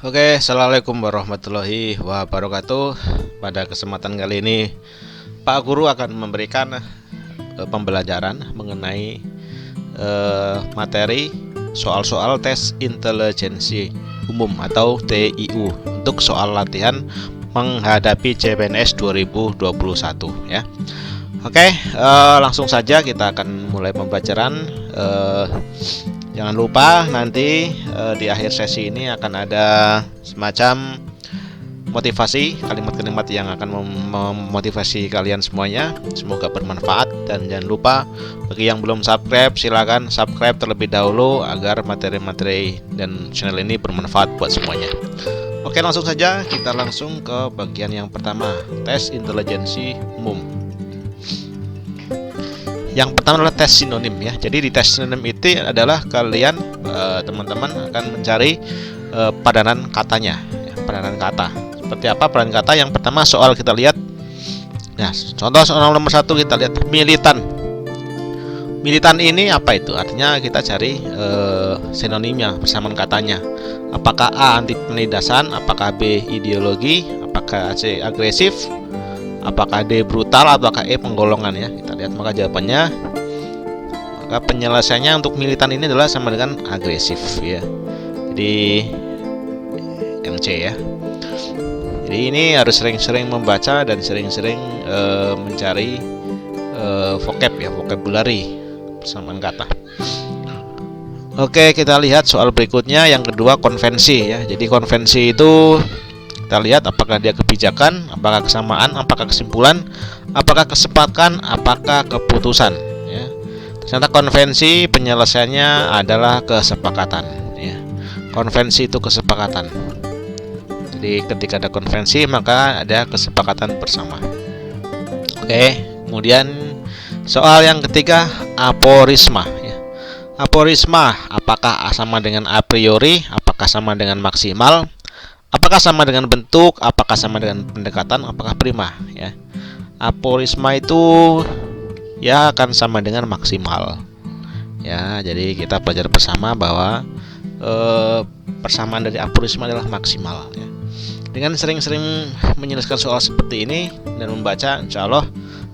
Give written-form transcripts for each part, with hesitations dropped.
Oke, assalamualaikum warahmatullahi wabarakatuh. Pada kesempatan kali ini, Pak Guru akan memberikan pembelajaran mengenai materi soal-soal tes intelijensi umum atau TIU untuk soal latihan menghadapi CPNS 2021 ya. Oke, langsung saja kita akan mulai pembelajaran. Jangan lupa nanti di akhir sesi ini akan ada semacam motivasi, kalimat-kalimat yang akan memotivasi kalian semuanya. Semoga bermanfaat, dan jangan lupa bagi yang belum subscribe, silakan subscribe terlebih dahulu agar materi-materi dan channel ini bermanfaat buat semuanya. Oke, langsung saja kita langsung ke bagian yang pertama, tes intelijensi umum. Yang pertama adalah tes sinonim ya. Jadi di tes sinonim itu adalah kalian teman-teman akan mencari padanan katanya ya, padanan kata. Seperti apa padanan kata? Yang pertama soal kita lihat. Nah, contoh soal nomor 1 kita lihat militan. Militan ini apa itu? Artinya kita cari sinonimnya, persamaan katanya. Apakah A anti penindasan, apakah B ideologi, apakah C agresif, apakah D brutal, apakah E penggolongan ya. Kita lihat maka jawabannya. Maka penyelesaiannya untuk militan ini adalah sama dengan agresif ya. Jadi yang C ya. Jadi ini harus sering-sering membaca dan sering-sering mencari vocab ya, vocabulary, persamaan kata. Oke, kita lihat soal berikutnya yang kedua, konvensi ya. Jadi konvensi itu kita lihat apakah dia kebijakan, apakah kesamaan, apakah kesimpulan, apakah kesepakatan, apakah keputusan ya. Ternyata konvensi penyelesaiannya adalah kesepakatan ya. Konvensi itu kesepakatan. Jadi ketika ada konvensi maka ada kesepakatan bersama. Oke, kemudian soal yang ketiga, aforisma ya. Aforisma apakah sama dengan a priori, apakah sama dengan maksimal, apakah sama dengan bentuk, apakah sama dengan pendekatan, apakah prima ya. Aforisma itu ya akan sama dengan maksimal ya. Jadi kita belajar bersama bahwa persamaan dari aforisma adalah maksimal ya. Dengan sering-sering menyelesaikan soal seperti ini dan membaca, insya Allah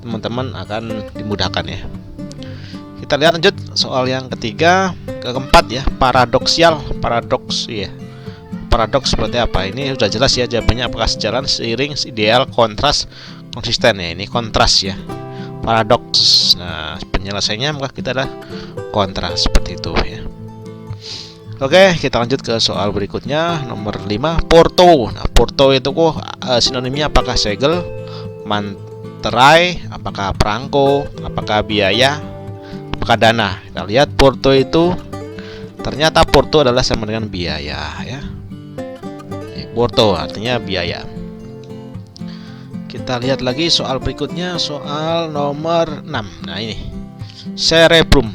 teman-teman akan dimudahkan ya. Kita lihat lanjut soal yang ketiga, keempat ya, paradoksial, paradoks ya. Paradoks seperti apa? Ini sudah jelas ya jawabannya, apakah sejalan, seiring, ideal, kontras, konsisten ya. Ini kontras ya. Paradoks. Nah, penyelesaiannya maka kita adalah kontras seperti itu ya. Oke, kita lanjut ke soal berikutnya nomor 5, porto. Nah, porto itu kok sinonimnya apakah segel, manterai, apakah perangko, apakah biaya, apakah dana. Kita lihat porto itu ternyata porto adalah sama dengan biaya ya. Porto artinya biaya. Kita lihat lagi soal berikutnya, soal nomor 6. Nah ini cerebrum.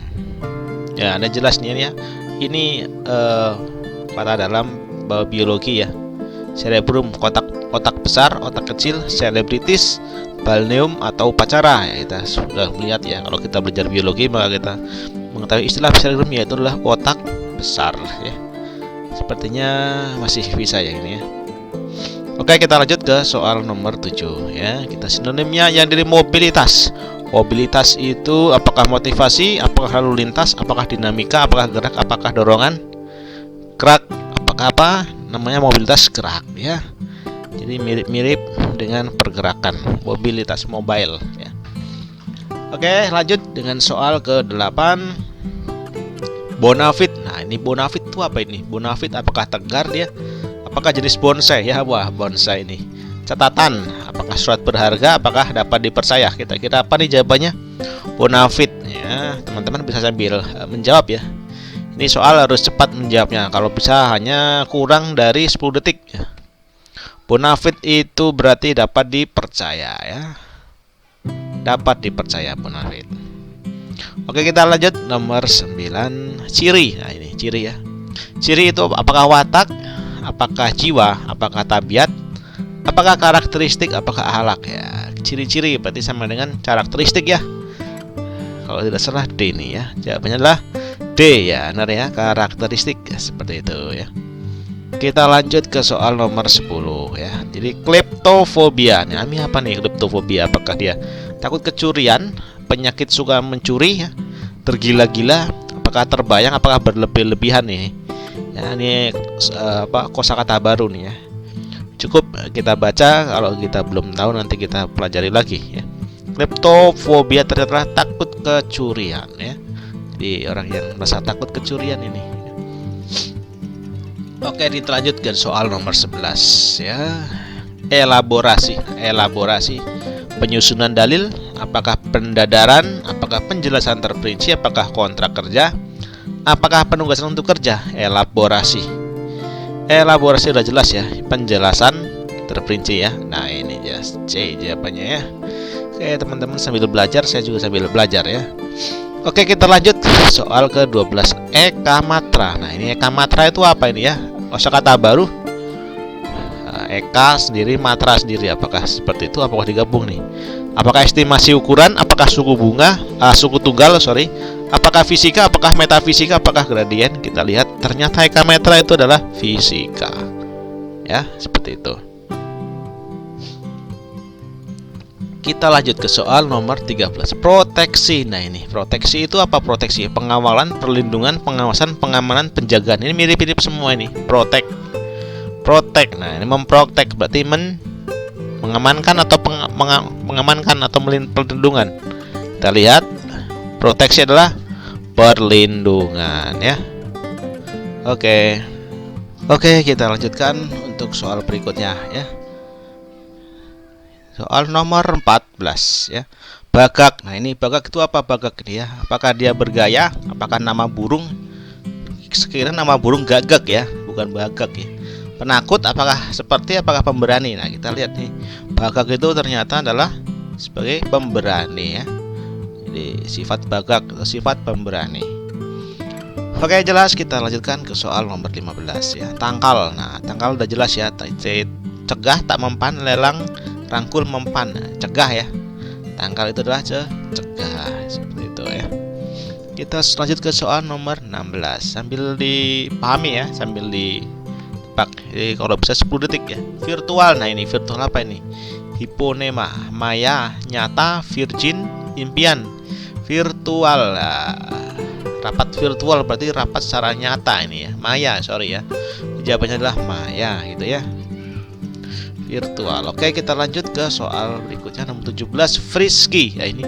Ya, ada jelas nih ya. Ini kata dalam biologi ya. Cerebrum, otak besar, otak kecil, selebritis, balneum atau upacara ya. Kita sudah melihat ya, kalau kita belajar biologi maka kita mengetahui istilah cerebrum yaitu adalah otak besar ya. Sepertinya masih bisa ya ini ya. Oke, kita lanjut ke soal nomor 7 ya. Kita sinonimnya yang dari mobilitas. Mobilitas itu apakah motivasi, apakah lalu lintas, apakah dinamika, apakah gerak, apakah dorongan. Gerak, apakah apa? Namanya mobilitas gerak ya. Jadi mirip-mirip dengan pergerakan, mobilitas mobile ya. Oke, lanjut dengan soal ke-8. Bonafit. Nah, ini bonafit itu apa ini? Bonafit apakah tegar dia? Apakah jenis bonsai ya? Wah, bonsai ini. Catatan, apakah surat berharga, apakah dapat dipercaya? Kita kira apa nih jawabannya? Bonafit ya. Teman-teman bisa sambil menjawab ya. Ini soal harus cepat menjawabnya. Kalau bisa hanya kurang dari 10 detik ya. Bonafit itu berarti dapat dipercaya ya. Dapat dipercaya bonafit. Oke, kita lanjut nomor 9, ciri. Nah, ini ciri ya. Ciri itu apakah watak, apakah jiwa, apakah tabiat, apakah karakteristik, apakah akhlak ya. Ciri-ciri berarti sama dengan karakteristik ya. Kalau tidak salah D nih ya. Jawabannya adalah D ya, benar ya, karakteristik ya, seperti itu ya. Kita lanjut ke soal nomor 10 ya. Jadi kleptofobia. Nah, ini apa nih kleptofobia? Apakah dia takut kecurian, penyakit suka mencuri ya, tergila-gila, apakah terbayang, apakah berlebih-lebihan nih? Ya, ini kosakata baru nih ya. Cukup kita baca, kalau kita belum tahu nanti kita pelajari lagi ya. Kleptofobia ternyata takut kecurian ya. Jadi orang yang merasa takut kecurian ini. Oke, kita lanjut ke soal nomor 11 ya. Elaborasi. Penyusunan dalil, apakah pendadaran, apakah penjelasan terperinci, apakah kontrak kerja, apakah penugasan untuk kerja. Elaborasi udah jelas ya, penjelasan terperinci ya. Nah, ini jelas C jawabannya ya. Oke, teman-teman sambil belajar, saya juga sambil belajar ya. Oke, kita lanjut soal ke-12, ekamatra. Nah, ini ekamatra itu apa ini ya? Kosakata baru. Eka sendiri, matra sendiri. Apakah seperti itu? Apakah digabung nih? Apakah estimasi ukuran? Apakah suku bunga? Suku tunggal, sorry. Apakah fisika? Apakah metafisika? Apakah gradien? Kita lihat ternyata ekametra itu adalah fisika. Ya, seperti itu. Kita lanjut ke soal nomor 13, proteksi. Nah, ini proteksi itu apa? Proteksi, pengawalan, perlindungan, pengawasan, pengamanan, penjagaan. Ini mirip-mirip semua ini. Protect. Nah, ini memprotek berarti mengamankan atau mengamankan atau perlindungan. Kita lihat proteksi adalah perlindungan ya. Oke, kita lanjutkan untuk soal berikutnya ya. Soal nomor 14 ya. Bagak. Nah, ini bagak itu apa? Bagak ini ya. Apakah dia bergaya? Apakah nama burung? Sekiranya nama burung gagak ya, bukan bagak ya. Penakut, apakah pemberani? Nah, kita lihat nih. Bagak itu ternyata adalah sebagai pemberani ya. Jadi sifat bagak atau sifat pemberani. Oke, jelas. Kita lanjutkan ke soal nomor 15 ya. Tangkal. Nah, tangkal udah jelas ya. Cegah, tak mempan, lelang, rangkul, mempan. Nah, cegah ya. Tangkal itu adalah cegah, seperti itu ya. Kita lanjut ke soal nomor 16 sambil dipahami ya, sambil ditebak. Jadi kalau bisa 10 detik ya. Virtual. Nah, ini virtual apa ini? Hiponema, maya, nyata, virgin, impian. Virtual. Rapat virtual berarti rapat secara nyata ini ya. Maya, sorry ya. Jawabannya adalah maya gitu ya. Virtual. Oke, kita lanjut ke soal berikutnya nomor 17, frisky. Ya, ini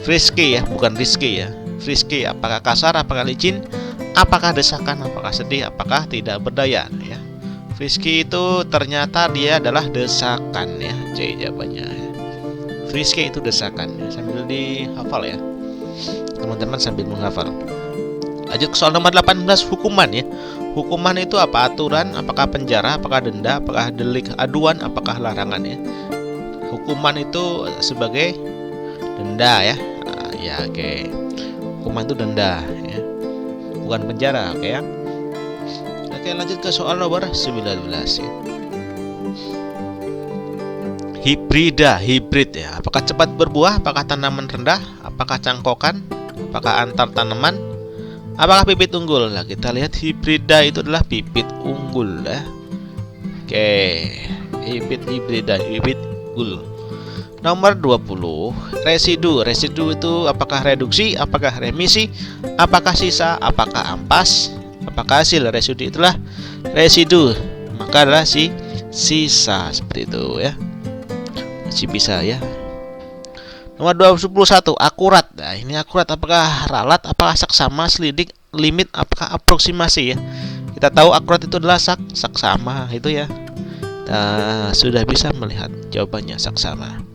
frisky ya, bukan risky ya. Frisky, apakah kasar, apakah licin, apakah desakan, apakah sedih, apakah tidak berdaya ya. Frisky itu ternyata dia adalah desakan ya. C jawabannya ya. Frisky itu desakan ya. Sambil dihafal ya, teman-teman, sambil menghafal. Lanjut ke soal nomor 18, hukuman ya. Hukuman itu apa? Aturan, apakah penjara, apakah denda, apakah delik aduan, apakah larangan ya. Hukuman itu sebagai denda ya. Ya, oke. Hukuman itu denda ya, bukan penjara, oke ya. Oke, lanjut ke soal nomor 19 ya. Hibrid ya. Apakah cepat berbuah, apakah tanaman rendah, apakah cangkokan, apakah antar tanaman, apakah bibit unggul? Nah, kita lihat hibrida itu adalah bibit unggul ya. Oke, hibrida, bibit unggul. Nomor 20, residu. Residu itu apakah reduksi, apakah remisi, apakah sisa, apakah ampas, apakah hasil. Residu itulah residu, maka adalah sisa, seperti itu ya. Masih bisa ya. Nomor 21, akurat. Nah, ini akurat, apakah ralat, apakah saksama, selidik, limit, apakah aproksimasi ya. Kita tahu akurat itu adalah saksama itu ya. Nah, sudah bisa melihat jawabannya saksama.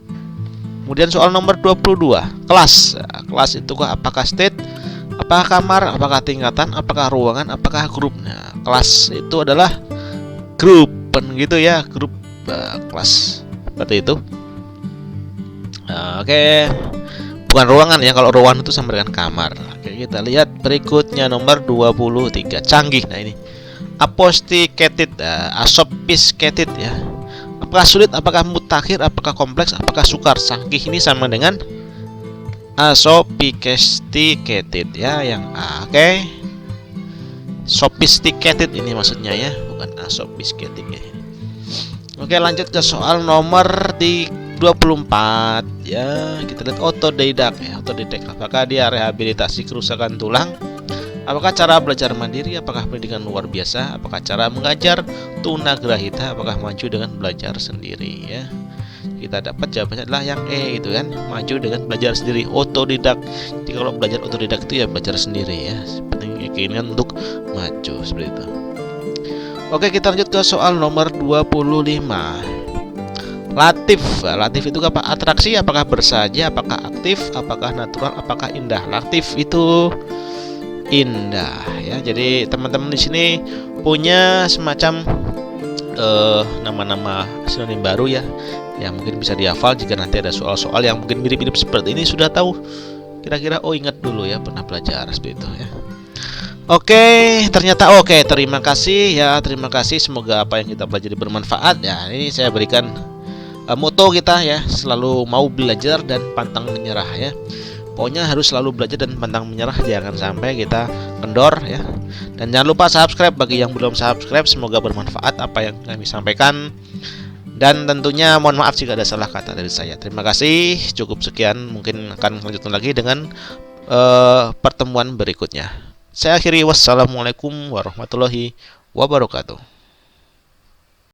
Kemudian soal nomor 22, kelas. Nah, kelas itu apakah state, apakah kamar, apakah tingkatan, apakah ruangan, apakah grup. Nah, kelas itu adalah grup, gitu ya, grup kelas. Seperti itu. Oke, bukan ruangan ya. Kalau ruangan itu sama dengan kamar. Oke, kita lihat berikutnya nomor 23, canggih. Nah, ini sophisticated, sophisticated ya. Apakah sulit, apakah mutakhir, apakah kompleks, apakah sukar. Canggih ini sama dengan sophisticated ya, yang A. Oke. Sophisticated ini maksudnya ya, bukan sophisticated ya. Oke, lanjut ke soal nomor di 24 ya. Kita lihat otodidak ya. Otodidak, apakah dia rehabilitasi kerusakan tulang? Apakah cara belajar mandiri? Apakah pendidikan luar biasa? Apakah cara mengajar tunagrahita? Apakah maju dengan belajar sendiri ya? Kita dapat jawabannya adalah yang E itu kan, maju dengan belajar sendiri, otodidak. Jadi kalau belajar otodidak itu ya belajar sendiri ya. Penting keinginan untuk maju seperti itu. Oke, kita lanjut ke soal nomor 25. Latif. Latif itu apa? Atraksi, apakah bersahaja, apakah aktif, apakah natural, apakah indah? Latif itu indah ya. Jadi teman-teman di sini punya semacam nama-nama sinonim baru ya, yang mungkin bisa dihafal jika nanti ada soal-soal yang mungkin mirip-mirip seperti ini, sudah tahu kira-kira, oh ingat dulu ya, pernah belajar seperti itu ya. Oke, ternyata oke, terima kasih ya, terima kasih, semoga apa yang kita pelajari bermanfaat ya. Ini saya berikan moto kita ya, selalu mau belajar dan pantang menyerah ya. Pokoknya harus selalu belajar dan pantang menyerah, jangan sampai kita kendor ya. Dan jangan lupa subscribe bagi yang belum subscribe. Semoga bermanfaat apa yang kami sampaikan. Dan tentunya mohon maaf jika ada salah kata dari saya. Terima kasih, cukup sekian. Mungkin akan lanjutkan lagi dengan pertemuan berikutnya. Saya akhiri, wassalamualaikum warahmatullahi wabarakatuh.